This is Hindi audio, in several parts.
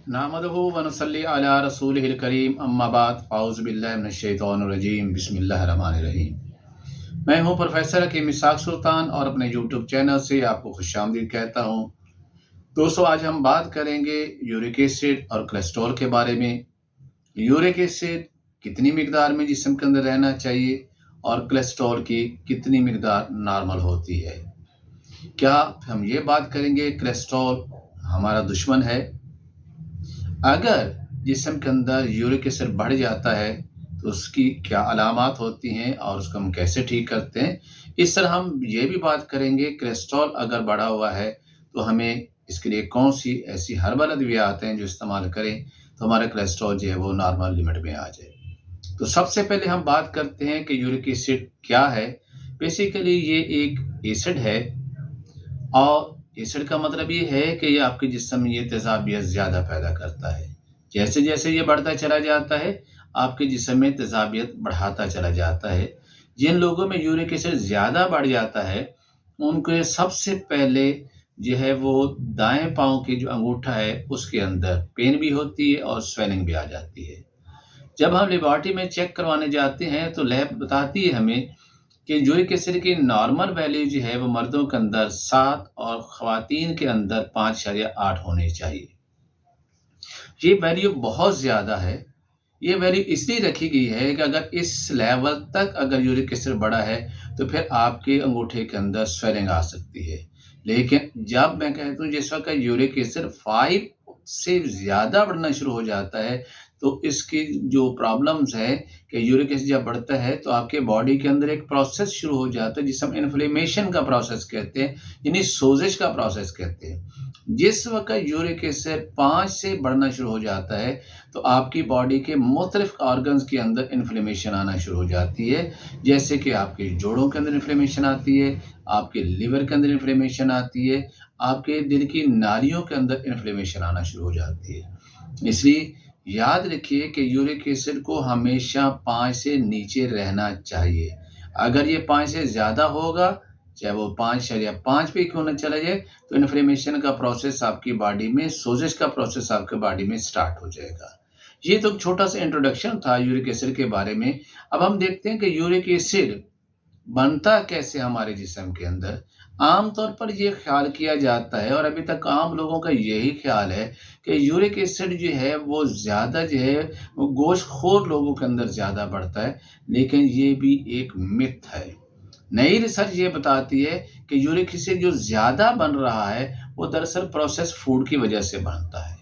नामदहु व नसल्ली अला रसूलिहिल करीम अम्मा बाद औज़ु बिल्लाहि मिनश शैतानिर रजीम बिस्मिल्लाहिर रहमानिर रहीम। मैं हूं प्रोफेसर हकीम इसहाक सुल्तान और अपने यूट्यूब चैनल से आपको खुशामदीद कहता हूं। दोस्तों, आज हम बात करेंगे यूरिक एसिड और कोलेस्ट्रॉल के बारे में। यूरिक एसिड कितनी मिकदार में जिस्म के अंदर रहना चाहिए और कोलेस्ट्रॉल की कितनी मिकदार नॉर्मल होती है। क्या हम ये बात करेंगे कोलेस्ट्रॉल हमारा दुश्मन है? अगर जिस्म के अंदर यूरिक एसिड बढ़ जाता है तो उसकी क्या अलामात होती हैं और उसको हम कैसे ठीक करते हैं। इस तरह हम ये भी बात करेंगे कोलेस्ट्रॉल अगर बढ़ा हुआ है तो हमें इसके लिए कौन सी ऐसी हर्बल अद्वियात आते हैं जो इस्तेमाल करें तो हमारा कोलेस्ट्रॉल जो है वो नॉर्मल लिमिट में आ जाए। तो सबसे पहले हम बात करते हैं कि यूरिक एसिड क्या है। बेसिकली ये एक एसिड है और एसिड का मतलब ये है कि ये आपके जिस्म में ये तेजाबियत ज़्यादा पैदा करता है। जैसे जैसे ये बढ़ता चला जाता है आपके जिस्म में तेजाबियत बढ़ाता चला जाता है। जिन लोगों में यूरिक एसिड ज़्यादा बढ़ जाता है उनको सबसे पहले जो है वो दाएं पाँव की जो अंगूठा है उसके अंदर पेन भी होती है और स्वेलिंग भी आ जाती है। जब हम लेबॉरेटरी में चेक करवाने जाते हैं तो लैब बताती है हमें कि यूरिक एसिड की नॉर्मल वैल्यू जो है वो मर्दों के अंदर 7 और ख़वातीन के अंदर 5.8 होनी चाहिए। ये वैल्यू बहुत ज़्यादा है। ये वैल्यू इसलिए रखी गई है कि अगर इस लेवल तक अगर यूरिक एसिड बढ़ा है तो फिर आपके अंगूठे के अंदर स्वेलिंग आ सकती है। लेकिन जब मैं कहता हूँ जिस वक्त यूरिक एसिड 5 से ज़्यादा बढ़ना शुरू हो जाता है तो इसकी जो प्रॉब्लम्स है कि यूरिक एसिड जब बढ़ता है तो आपके बॉडी के अंदर एक प्रोसेस शुरू हो जाता है जिसे हम इन्फ्लेमेशन का प्रोसेस कहते हैं, यानी सोजिश का प्रोसेस कहते हैं। जिस वक्त यूरिक एसिड 5 से बढ़ना शुरू हो जाता है तो आपकी बॉडी के मुख्तलिफ ऑर्गन्स के अंदर इन्फ्लेमेशन आना शुरू हो जाती है। जैसे कि आपके जोड़ों के अंदर इन्फ्लेमेशन आती है, आपके लिवर के अंदर इन्फ्लेमेशन आती है, आपके दिल की नालियों के अंदर इन्फ्लेमेशन आना शुरू हो जाती है। इसलिए याद रखिए कि यूरिक एसिड को हमेशा 5 से नीचे रहना चाहिए। अगर ये 5 से ज़्यादा होगा, चाहे वो 5.5 पे क्यों ना चला जाए, तो इन्फ्लेमेशन का प्रोसेस आपकी बॉडी में, सोजिश का प्रोसेस आपके बॉडी में स्टार्ट हो जाएगा। ये तो छोटा सा इंट्रोडक्शन था यूरिक एसिड के बारे में। अब हम देखते हैं कि यूरिक एसिड बनता कैसे हमारे जिस्म के अंदर। आम तौर पर ये ख्याल किया जाता है और अभी तक आम लोगों का यही ख्याल है कि यूरिक एसिड जो है वो ज़्यादा जो है वो गोश्तखोर लोगों के अंदर ज़्यादा बढ़ता है, लेकिन ये भी एक मिथ है। नई रिसर्च ये बताती है कि यूरिक एसिड जो ज़्यादा बन रहा है वो दरअसल प्रोसेस फूड की वजह से बनता है।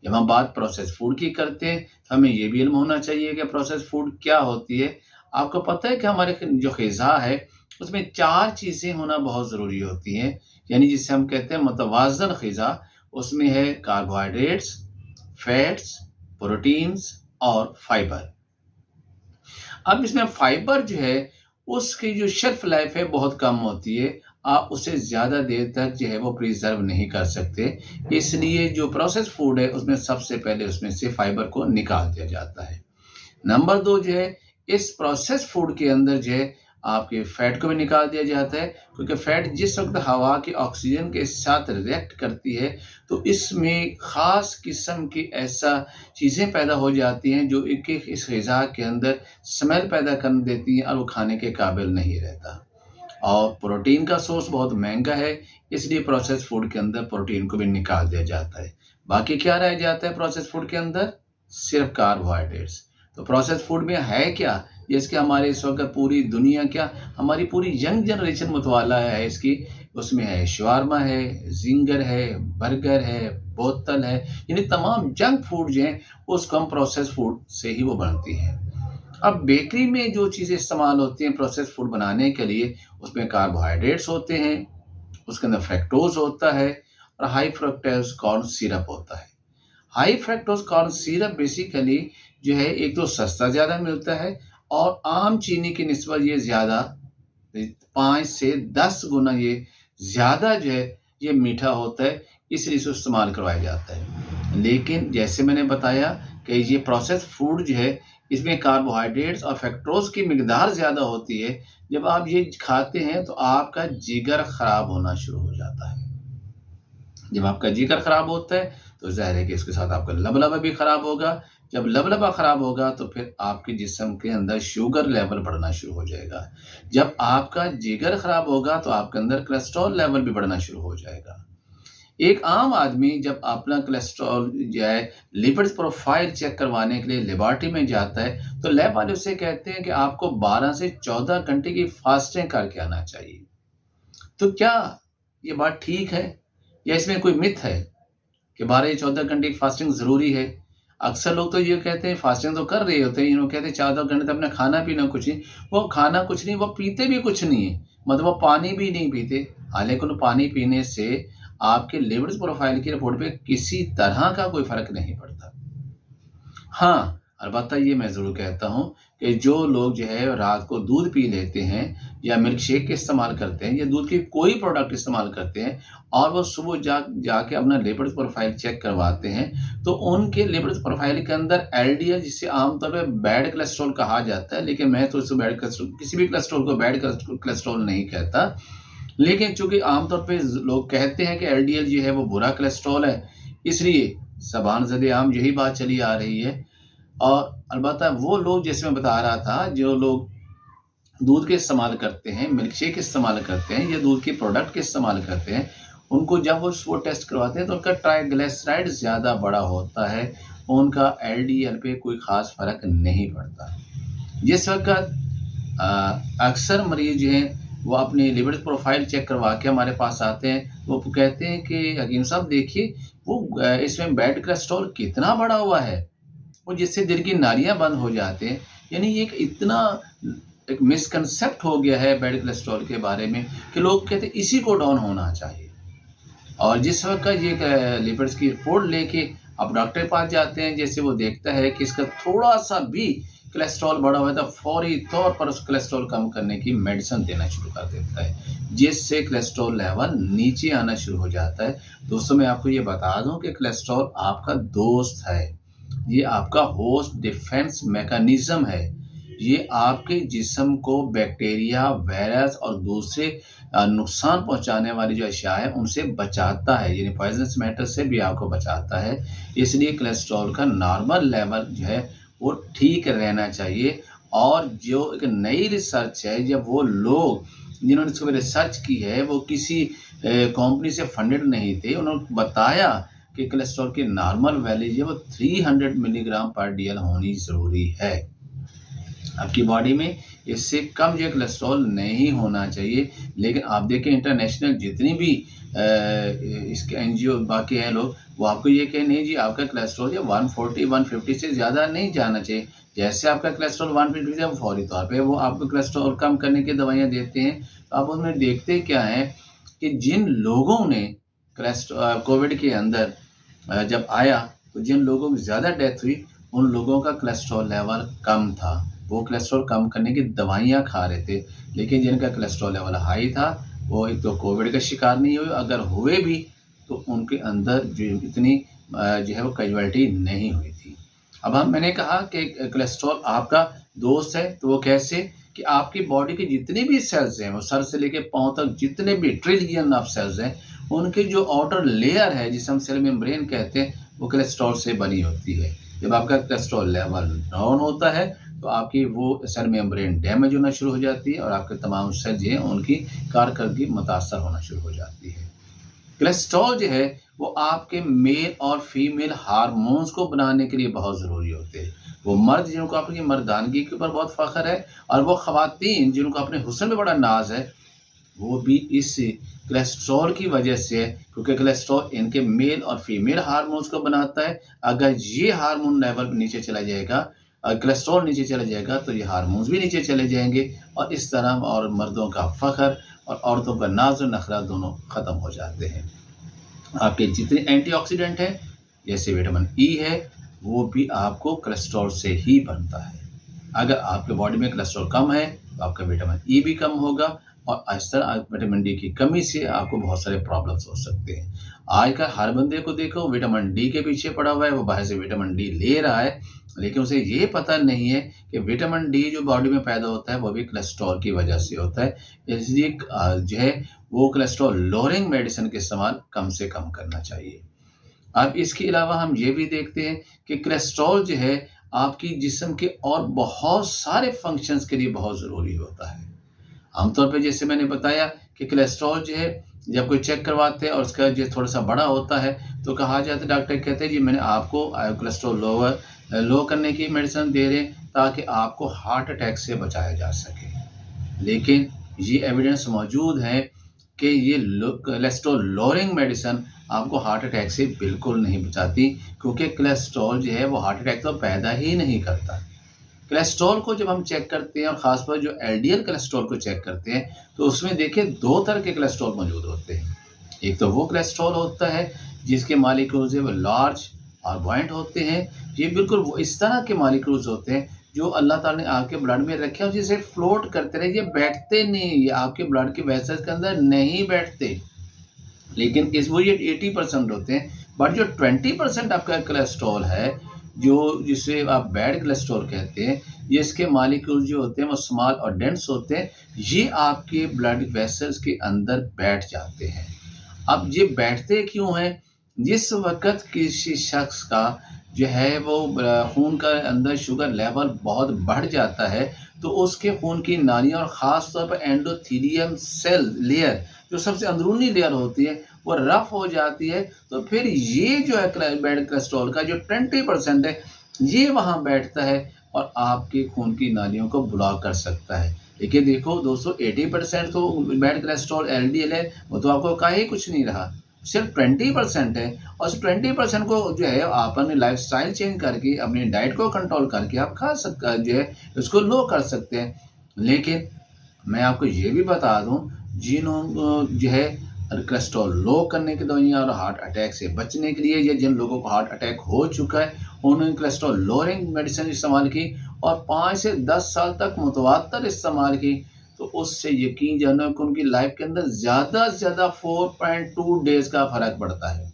जब हम बात प्रोसेस फूड की करते हैं तो हमें ये भी इल्म होना चाहिए कि प्रोसेस फूड क्या होती है। आपको पता है कि हमारे जो ग़िज़ा है उसमें 4 चीज़ें होना बहुत ज़रूरी होती हैं, यानी जिसे हम कहते हैं मुतवाज़न ग़िज़ा। उसमें है कार्बोहाइड्रेट्स, फैट्स, प्रोटीन्स और फाइबर। अब इसमें फाइबर जो है उसकी जो शेल्फ लाइफ है बहुत कम होती है। आप उसे ज़्यादा देर तक जो है वो प्रिजर्व नहीं कर सकते। इसलिए जो प्रोसेस फूड है उसमें सबसे पहले उसमें से फाइबर को निकाल दिया जाता है। नंबर 2 जो है इस प्रोसेस फूड के अंदर जो है आपके फैट को भी निकाल दिया जाता है, क्योंकि फैट जिस वक्त हवा की ऑक्सीजन के साथ रिएक्ट करती है तो इसमें ख़ास किस्म की ऐसा चीज़ें पैदा हो जाती हैं जो एक इस ग़िज़ा के अंदर स्मेल पैदा कर देती हैं और वो खाने के काबिल नहीं रहता। और प्रोटीन का सोर्स बहुत महंगा है, इसलिए प्रोसेस फूड के अंदर प्रोटीन को भी निकाल दिया जाता है। बाकी क्या रह जाता है प्रोसेस फूड के अंदर? सिर्फ कार्बोहाइड्रेट्स। तो प्रोसेस फूड में है क्या? जिसके हमारे इस वक्त पूरी दुनिया क्या हमारी पूरी यंग जनरेशन मुतवाला है इसकी। उसमें है शवारमा है, जिंगर है, बर्गर है, बोतल है, यानी तमाम जंक फूड जो हैं उसको हम प्रोसेस फूड से ही वो बनती हैं। अब बेकरी में जो चीज़ें इस्तेमाल होती हैं प्रोसेस फूड बनाने के लिए उसमें कार्बोहाइड्रेट्स होते हैं, उसके अंदर फ्रक्टोज होता है और हाई फ्रक्टोज कॉर्न सिरप होता है। High fructose corn syrup basically जो है एक तो सस्ता ज़्यादा मिलता है और आम चीनी की निस्बत ये ज़्यादा 5 से 10 गुना ये ज़्यादा जो है ये मीठा होता है, इसलिए इसे इस्तेमाल करवाया जाता है। लेकिन जैसे मैंने बताया कि ये प्रोसेस फूड जो है इसमें कार्बोहाइड्रेट्स और फ्रक्टोज की मिकदार ज़्यादा होती है। जब आप ये खाते हैं तो आपका जिगर ख़राब होना शुरू हो जाता है। जब आपका जिगर ख़राब होता है तो ज़ाहिर है कि इसके साथ आपका लबलबा भी ख़राब होगा। जब लबलबा ख़राब होगा तो फिर आपके जिस्म के अंदर शुगर लेवल बढ़ना शुरू हो जाएगा। जब आपका जिगर ख़राब होगा तो आपके अंदर कोलेस्ट्रॉल लेवल भी बढ़ना शुरू हो जाएगा। एक आम आदमी जब अपना कोलेस्ट्रॉल जो है लिपिड्स प्रोफाइल चेक करवाने के लिए लेबॉरेटरी में जाता है, तो लैब वाले उससे कहते हैं कि आपको 12 से 14 घंटे की फास्टिंग करके आना चाहिए। तो क्या ये बात ठीक है या इसमें कोई मिथ है कि 12 या 14 घंटे की फास्टिंग ज़रूरी है? अक्सर लोग तो ये कहते हैं फास्टिंग तो कर रहे होते हैं, ये लोग कहते हैं 14 घंटे तो अपना खाना पीना कुछ नहीं। वो खाना कुछ नहीं, वो पीते भी कुछ नहीं है, मतलब वो पानी भी नहीं पीते। हालाँकि उन पानी पीने से आपके लिपिड्स प्रोफाइल की रिपोर्ट पे किसी तरह का कोई फ़र्क नहीं पड़ता। हाँ, अलबत्ता ये मैं ज़रूर कहता हूँ कि जो लोग जो है रात को दूध पी लेते हैं या मिल्क शेक के इस्तेमाल करते हैं या दूध की कोई प्रोडक्ट इस्तेमाल करते हैं और वो सुबह जाके अपना लिपिड्स प्रोफाइल चेक करवाते हैं, तो उनके लिपिड्स प्रोफाइल के अंदर एलडीएल, जिसे आमतौर पे बैड कोलेस्ट्रॉल कहा जाता है, लेकिन मैं तो इसे बैड कोलेस्ट्रॉल, किसी भी कोलेस्ट्रॉल को बैड कोलेस्ट्रॉल नहीं कहता। लेकिन चूँकि आमतौर पे लोग कहते हैं कि एलडीएल जो है वो बुरा कोलेस्ट्रॉल है, इसलिए ज़बान ज़द-ए-आम यही बात चली आ रही है। और अलबत्ता वो लोग, जैसे मैं बता रहा था, जो लोग दूध के इस्तेमाल करते हैं, मिल्क शेक इस्तेमाल करते हैं या दूध के प्रोडक्ट के इस्तेमाल करते हैं, उनको जब वो टेस्ट करवाते हैं तो उनका ट्राइग्लिसराइड ज़्यादा बड़ा होता है, उनका एलडीएल पे कोई ख़ास फ़र्क नहीं पड़ता। जिस वक़्त अक्सर मरीज़ जो हैं वो अपनी लिपिड प्रोफाइल चेक करवा के हमारे पास आते हैं, वो कहते हैं कि हकीम साहब देखिए वो इसमें बैड कोलेस्ट्रॉल कितना बढ़ा हुआ है, और जिससे दिल की नालियाँ बंद हो जाते हैं। यानी ये इतना एक मिसकंसेप्ट हो गया है बैड कोलेस्ट्रॉल के बारे में कि लोग कहते हैं इसी को डाउन होना चाहिए। और जिस वक़्त ये लिपिड्स की रिपोर्ट लेके आप डॉक्टर के पास जाते हैं, जैसे वो देखता है कि इसका थोड़ा-सा भी कोलेस्ट्रॉल बढ़ा हुआ है तो फौरी तौर पर उस कोलेस्ट्रॉल कम करने की मेडिसिन देना शुरू कर देता है, जिससे कोलेस्ट्रॉल लेवल नीचे आना शुरू हो जाता है। दोस्तों, मैं आपको ये बता दूँ कि कोलेस्ट्रॉल आपका दोस्त है, ये आपका होस्ट डिफेंस मैकेनिज़्म है। ये आपके जिस्म को बैक्टीरिया, वायरस और दूसरे नुकसान पहुंचाने वाली जो अशिया है उनसे बचाता है, यानी पॉइजनस मैटर से भी आपको बचाता है। इसलिए कोलेस्ट्रॉल का नॉर्मल लेवल जो है वो ठीक रहना चाहिए। और जो एक नई रिसर्च है, जब वो लोग जिन्होंने इसको रिसर्च की है वो किसी कंपनी से फंडेड नहीं थे, उन्होंने बताया कि कोलेस्ट्रॉल की नॉर्मल वैल्यू जो है वो 300 मिलीग्राम पर डीएल होनी ज़रूरी है। आपकी बॉडी में इससे कम जो कोलेस्ट्रॉल नहीं होना चाहिए। लेकिन आप देखें इंटरनेशनल जितनी भी इसके एनजीओ बाकी हैं लोग, वो आपको ये कहें नहीं जी आपका कोलेस्ट्रॉल जो 140-150 से ज़्यादा नहीं जाना चाहिए। जैसे आपका कोलेस्ट्रॉल 150 से फौरी तौर पे वो आपको कोलेस्ट्रॉल कम करने की दवाइयाँ देते हैं। तो आप उसमें देखते क्या है कि जिन लोगों ने कोविड के अंदर जब आया तो जिन लोगों की ज़्यादा डेथ हुई उन लोगों का कोलेस्ट्रॉल लेवल कम था। वो कोलेस्ट्रॉल कम करने की दवाइयाँ खा रहे थे। लेकिन जिनका कोलेस्ट्रॉल लेवल हाई था वो एक तो कोविड का शिकार नहीं हुए, अगर हुए भी तो उनके अंदर जो इतनी जो है वो कैजुअलिटी नहीं हुई थी। अब मैंने कहा कि कोलेस्ट्रॉल आपका दोस्त है, तो वो कैसे कि आपकी बॉडी के जितने भी सेल्स हैं, वो सर से लेके पाँव तक जितने भी ट्रिलियन ऑफ सेल्स हैं, उनके जो आउटर लेयर है जिसे हम सेल मेम्ब्रेन कहते हैं, वो कोलेस्ट्रॉल से बनी होती है। जब आपका कोलेस्ट्रॉल लेवल डाउन होता है तो आपकी वो सेल मेम्ब्रेन डैमेज होना शुरू हो जाती है और आपके तमाम सेल जो हैं उनकी कारकर्दगी मुतासर होना शुरू हो जाती है। कोलेस्ट्रॉल जो है वो आपके मेल और फीमेल हार्मोन्स को बनाने के लिए बहुत ज़रूरी होते हैं। वो मर्द जिनको अपनी मर्दानगी के ऊपर बहुत फ़ख्र है और वो ख़वातीन जिनको अपने हुस्न में बड़ा नाज है, वो भी इस कोलेस्ट्रॉल की वजह से है, क्योंकि कोलेस्ट्रॉल इनके मेल और फीमेल हार्मोन्स को बनाता है। अगर ये हार्मोन लेवल नीचे चला जाएगा, कोलेस्ट्रॉल नीचे चला जाएगा, तो ये हार्मोन्स भी नीचे चले जाएंगे और इस तरह और मर्दों का फ़ख्र और औरतों का नाज़ और नखरा दोनों ख़त्म हो जाते हैं। आपके जितने एंटीऑक्सीडेंट हैं जैसे विटामिन ई है, वो भी आपको कोलेस्ट्रॉल से ही बनता है। अगर आपके बॉडी में कोलेस्ट्रॉल कम है तो आपका विटामिन ई भी कम होगा और इस तरह विटामिन डी की कमी से आपको बहुत सारे प्रॉब्लम्स हो सकते हैं। आज का हर बंदे को देखो विटामिन डी के पीछे पड़ा हुआ है, वो बाहर से विटामिन डी ले रहा है, लेकिन उसे ये पता नहीं है कि विटामिन डी जो बॉडी में पैदा होता है वो भी कोलेस्ट्रॉल की वजह से होता है। इसलिए जो है वो कोलेस्ट्रॉल लोअरिंग मेडिसिन के इस्तेमाल कम से कम करना चाहिए। अब इसके अलावा हम ये भी देखते हैं कि कोलेस्ट्रॉल जो है आपकी जिस्म के और बहुत सारे फंक्शंस के लिए बहुत ज़रूरी होता है। आमतौर पे जैसे मैंने बताया कि कोलेस्ट्रॉल जो है जब कोई चेक करवाते हैं और उसका जो थोड़ा-सा बड़ा होता है तो कहा जाता है, डॉक्टर कहते हैं जी मैंने आपको कोलेस्ट्रॉल लो करने की मेडिसिन दे रहे हैं ताकि आपको हार्ट अटैक से बचाया जा सके। लेकिन ये एविडेंस मौजूद है कि ये कोलेस्ट्रॉल लोअरिंग मेडिसिन आपको हार्ट अटैक से बिल्कुल नहीं बचाती, क्योंकि कोलेस्ट्रॉल जो है वो हार्ट अटैक तो पैदा ही नहीं करता। कोलेस्ट्रॉल को जब हम चेक करते हैं और ख़ासतौर जो एलडीएल कोलेस्ट्रॉल को चेक करते हैं तो उसमें देखिए 2 तरह के कोलेस्ट्रॉल मौजूद होते हैं। एक तो वो कोलेस्ट्रॉल होता है जिसके मॉलिक्यूल्स वो लार्ज और बुओयंट होते हैं। ये बिल्कुल वो इस तरह के मॉलिक्यूल्स होते हैं जो अल्लाह ताला ने आपके ब्लड में रखे और जिसे फ्लोट करते रहे, ये बैठते नहीं, ये आपके ब्लड के वेसल्स के अंदर नहीं बैठते। लेकिन इस वो ये 80% होते हैं, बट जो 20% आपका कोलेस्ट्रॉल है, जो जिसे आप बैड कोलेस्ट्रॉल कहते हैं, ये इसके मॉलिक्यूल जो होते हैं वो स्मॉल और डेंस होते हैं, ये आपके ब्लड वेसल्स के अंदर बैठ जाते हैं। अब ये बैठते क्यों हैं? जिस वक़्त किसी शख्स का जो है वो खून का अंदर शुगर लेवल बहुत बढ़ जाता है, तो उसके खून की नालियाँ और ख़ास तौर पर एंडोथेलियम सेल लेयर जो सबसे अंदरूनी लेयर होती है वो रफ़ हो जाती है, तो फिर ये जो है बैड कोलेस्ट्रॉल का जो 20% है ये वहाँ बैठता है और आपके खून की नालियों को ब्लॉक कर सकता है। देखिए देखो दोस्तों, 80% तो बैड कोलेस्ट्रॉल एलडीएल है, वो तो आपको का ही कुछ नहीं रहा, सिर्फ 20% है। और उस 20% को जो है आप अपनी लाइफस्टाइल चेंज करके अपनी डाइट को कंट्रोल करके आप खा सकते जो है उसको लो कर सकते हैं। लेकिन मैं आपको ये भी बता दूं, जिन्हों जो है कोलेस्ट्रॉल लो करने की दवाइयाँ और हार्ट अटैक से बचने के लिए, या जिन लोगों को हार्ट अटैक हो चुका है उन्होंने कोलेस्ट्रॉल लोअरिंग मेडिसिन इस्तेमाल की और 5 से 10 साल तक मुतवातर इस्तेमाल की, तो उससे यकीन जानो कि उनकी लाइफ के अंदर ज़्यादा से ज़्यादा 4.2 डेज़ का फ़र्क पड़ता है।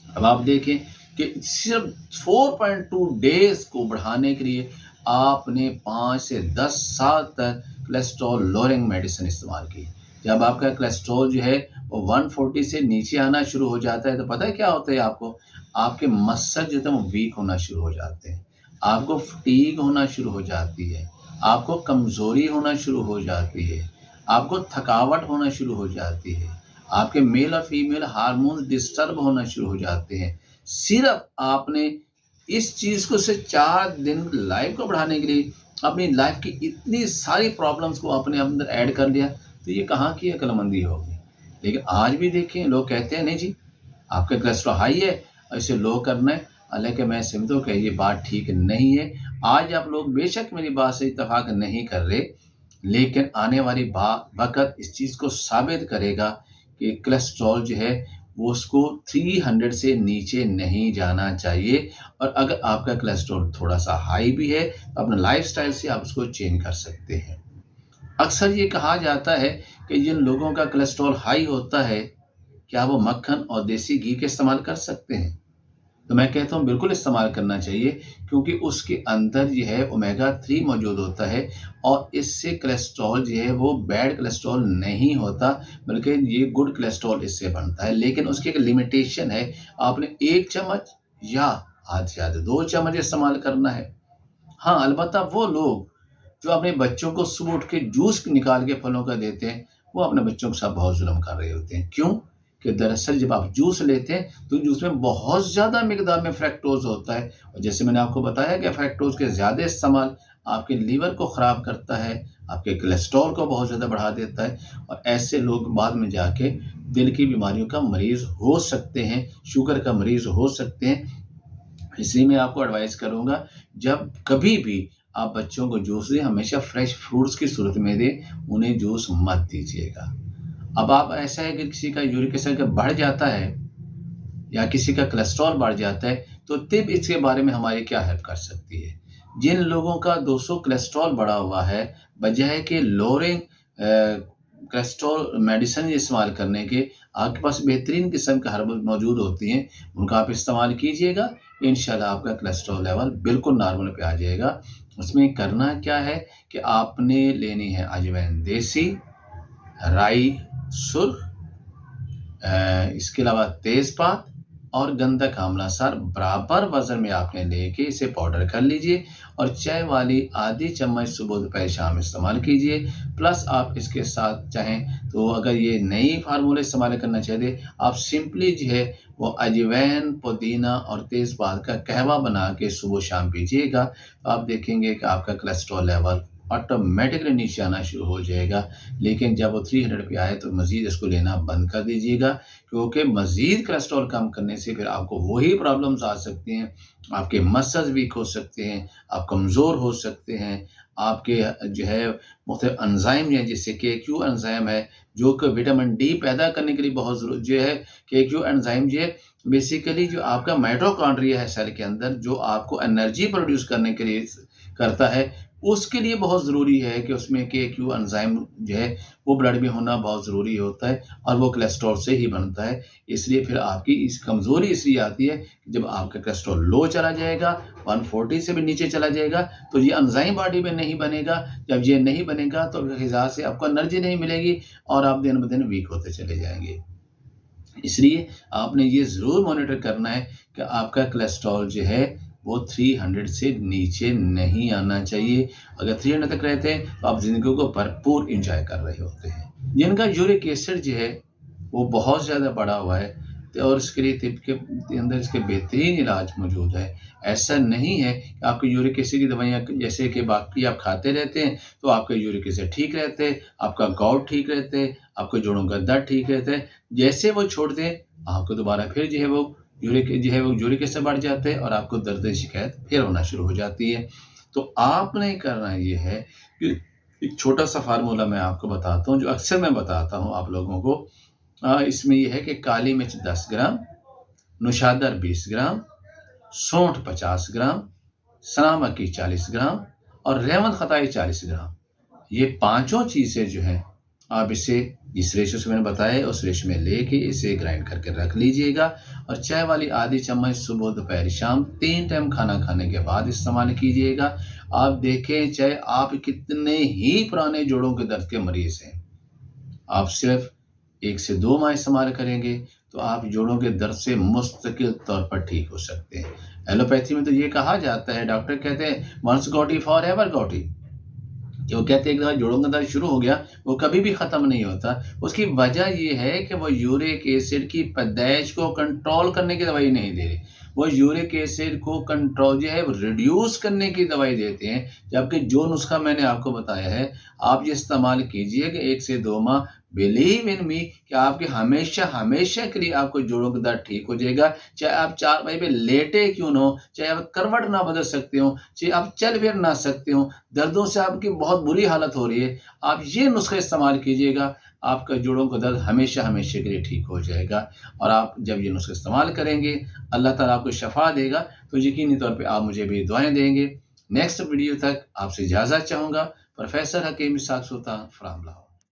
अब आप देखें कि सिर्फ 4.2 डेज़ को बढ़ाने के लिए आपने 5 से 10 साल तक कोलेस्ट्रॉल लोअरिंग मेडिसिन इस्तेमाल की। जब आपका कोलेस्ट्रॉल जो है वो 140 से नीचे आना शुरू हो जाता है तो पता है क्या होता है आपको? आपके मसल जो है वो वीक होना शुरू हो जाते हैं, आपको फटीग होना शुरू हो जाती है, आपको कमज़ोरी होना शुरू हो जाती है, आपको थकावट होना शुरू हो जाती है, आपके मेल और फीमेल हार्मोन डिस्टर्ब होना शुरू हो जाते हैं। सिर्फ आपने इस चीज़ को सिर्फ 4 दिन लाइफ को बढ़ाने के लिए अपनी लाइफ की इतनी सारी प्रॉब्लम्स को अपने अंदर ऐड कर लिया, तो ये कहाँ की अक्लमंदी होगी। लेकिन आज भी देखें लोग कहते हैं नहीं जी आपका कोलेस्ट्रॉल हाई है और इसे लो करना है। हालांकि मैं समझता हूँ कि ये बात ठीक नहीं है। आज आप लोग बेशक मेरी बात से इत्तेफाक नहीं कर रहे, लेकिन आने वाली वक़्त इस चीज़ को साबित करेगा कि कोलेस्ट्रॉल जो है वो उसको 300 से नीचे नहीं जाना चाहिए। और अगर आपका कोलेस्ट्रॉल थोड़ा-सा हाई भी है, तो अपने लाइफ़स्टाइल से आप उसको चेंज कर सकते हैं। अक्सर ये कहा जाता है कि जिन लोगों का कोलेस्ट्रॉल हाई होता है, क्या वो मक्खन और देसी घी का इस्तेमाल कर सकते हैं? तो मैं कहता हूँ बिल्कुल इस्तेमाल करना चाहिए, क्योंकि उसके अंदर जो है ओमेगा 3 मौजूद होता है और इससे कोलेस्ट्रॉल जो है वो बैड कोलेस्ट्रॉल नहीं होता, बल्कि ये गुड कोलेस्ट्रॉल इससे बनता है। लेकिन उसकी एक लिमिटेशन है, आपने 1 चम्मच या आधे से ज़्यादा 2 चम्मच इस्तेमाल करना है। हाँ, अलबत्ता वो लोग जो अपने बच्चों को सुबह उठ के जूस निकाल के फलों का देते हैं, वो अपने बच्चों के साथ बहुत जुल्म कर रहे होते हैं। क्यों? कि दरअसल जब आप जूस लेते हैं तो जूस में बहुत ज़्यादा मिकदार में फ्रैक्टोज़ होता है, और जैसे मैंने आपको बताया कि फ्रैक्टोज़ के ज़्यादा इस्तेमाल आपके लीवर को ख़राब करता है, आपके कोलेस्ट्रॉल को बहुत ज़्यादा बढ़ा देता है, और ऐसे लोग बाद में जाके दिल की बीमारियों का मरीज़ हो सकते हैं, शुगर का मरीज़ हो सकते हैं। इसलिए मैं आपको एडवाइस करूँगा, जब कभी भी आप बच्चों को जूस दें, हमेशा फ्रेश फ्रूट्स की सूरत में दें, उन्हें जूस मत दीजिएगा। अब आप ऐसा है कि किसी का यूरिक एसिड बढ़ जाता है या किसी का कोलेस्ट्रॉल बढ़ जाता है, तो तिब इसके बारे में हमारी क्या हेल्प कर सकती है? जिन लोगों का 200 कोलेस्ट्रॉल बढ़ा हुआ है, बजाय के लोअरिंग कोलेस्ट्रॉल मेडिसिन इस्तेमाल करने के, आपके पास बेहतरीन किस्म के हर्बल मौजूद होती हैं, उनका आप इस्तेमाल कीजिएगा। इंशाल्लाह आपका कोलेस्ट्रॉल लेवल बिल्कुल नॉर्मल पे आ जाएगा। उसमें करना क्या है कि आपने लेनी है अजवाइन देसी, राई सुर्ख, इसके अलावा तेज़पात और गंधक आंवला सार बराबर वजन में आपने लेके इसे पाउडर कर लीजिए और चाय वाली आधी चम्मच सुबह दोपहर शाम इस्तेमाल कीजिए। प्लस आप इसके साथ चाहें तो अगर ये नई फार्मूला इस्तेमाल करना चाहते, आप सिंपली जो है वो अजवैन, पुदीना और तेज़पात का कहवा बना के सुबह शाम पीजिएगा। तो आप देखेंगे कि आपका कोलेस्ट्रॉल लेवल ऑटोमेटिकली नीचे आना शुरू हो जाएगा। लेकिन जब वो 300 पे आए तो मज़ीद इसको लेना बंद कर दीजिएगा, क्योंकि मज़ीद कोलेस्ट्रॉल कम करने से फिर आपको वही प्रॉब्लम्स आ सकती हैं। आपके मसल्स वीक हो सकते हैं, आप कमज़ोर हो सकते हैं, आपके जो है मुख्तलिफ एंजाइम हैं, जैसे KQ एंजाइम है जो कि विटामिन डी पैदा करने के लिए बहुत ज़रूरी जो है। KQ एंजाइम जो है बेसिकली जो आपका माइटोकॉन्ड्रिया है सेल के अंदर, जो आपको एनर्जी प्रोड्यूस करने के लिए करता है, उसके लिए बहुत ज़रूरी है कि उसमें KQ एंजाइम जो है वो ब्लड में होना बहुत ज़रूरी होता है और वो कोलेस्ट्रॉल से ही बनता है। इसलिए फिर आपकी इस कमज़ोरी इसलिए आती है कि जब आपका कोलेस्ट्रॉल लो चला जाएगा, 140 से भी नीचे चला जाएगा, तो ये एंजाइम बॉडी में नहीं बनेगा। जब ये नहीं बनेगा तो ग़िज़ा से आपको एनर्जी नहीं मिलेगी और आप दिन ब दिन वीक होते चले जाएंगे। इसलिए आपने ये ज़रूर मॉनिटर करना है कि आपका कोलेस्ट्रॉल जो है वो 300 से नीचे नहीं आना चाहिए। अगर 300 तक रहते हैं तो आप ज़िंदगी को भरपूर एंजॉय कर रहे होते हैं। जिनका यूरिक एसिड जो है वो बहुत ज़्यादा बढ़ा हुआ है और इसके लिए तिब के अंदर इसके बेहतरीन इलाज मौजूद है। ऐसा नहीं है कि आपके यूरिक एसिड की दवाइयाँ जैसे कि बाकी आप खाते रहते हैं तो आपका यूरिक एसिड ठीक रहते हैं, आपका गाउट ठीक रहते हैं, आपके जोड़ों का दर्द ठीक रहता है। जैसे वो छोड़ दें आपको दोबारा फिर जो है वो यूरिक एसिड बढ़ जाते हैं और आपको दर्द की शिकायत फिर होना शुरू हो जाती है। तो आपने करना ये है कि एक छोटा सा फार्मूला मैं आपको बताता हूँ, जो अक्सर मैं बताता हूँ आप लोगों को। इसमें यह है कि काली मिर्च 10 ग्राम, नुशादर 20 ग्राम, सौंठ 50 ग्राम, सना मक्खी 40 ग्राम और रेवन खताई 40 ग्राम। ये पांचों चीज़ें जो हैं आप इसे जिस रेशो से मैंने बताया उस रेशो में लेके इसे ग्राइंड करके रख लीजिएगा और चाय वाली आधी चम्मच सुबह दोपहर शाम 3 टाइम खाना खाने के बाद इस्तेमाल कीजिएगा। आप देखें चाहे आप कितने ही पुराने जोड़ों के दर्द के मरीज़ हैं, आप सिर्फ 1 से 2 माह इस्तेमाल करेंगे तो आप जोड़ों के दर्द से मुस्तकिल तौर पर ठीक हो सकते हैं। एलोपैथी में तो ये कहा जाता है, डॉक्टर कहते हैं वंस गॉटी फॉर एवर गॉटी। वो कहते हैं एक दफ़ा जोड़ों का दर्द शुरू हो गया वो कभी भी ख़त्म नहीं होता। उसकी वजह ये है कि वो यूरिक एसिड की पैदाइश को कंट्रोल करने की दवाई नहीं दे रहे, वो यूरिक एसिड को कंट्रोल जो है रिड्यूस करने की दवाई देते हैं। जबकि जो नुस्खा मैंने आपको बताया है आप ये इस्तेमाल कीजिए कि 1 से 2 माह, बिलीव इन मी कि आपके हमेशा हमेशा के लिए आपको जोड़ों का दर्द ठीक हो जाएगा। चाहे आप चारपाई पे लेटे क्यों ना हो, चाहे आप करवट ना बदल सकते हो, चाहे आप चल फिर ना सकते हो, दर्दों से आपकी बहुत बुरी हालत हो रही है, आप ये नुस्खा इस्तेमाल कीजिएगा, आपका जोड़ों का दर्द हमेशा हमेशा के लिए ठीक हो जाएगा। और आप जब ये नुस्खा इस्तेमाल करेंगे अल्लाह ताला आपको शफा देगा तो यकीनी तौर पर आप मुझे भी दुआएं देंगे। नेक्स्ट वीडियो तक आपसे इजाज़त चाहूँगा। Professor Hakeem Ishaq Sultan from Lahore.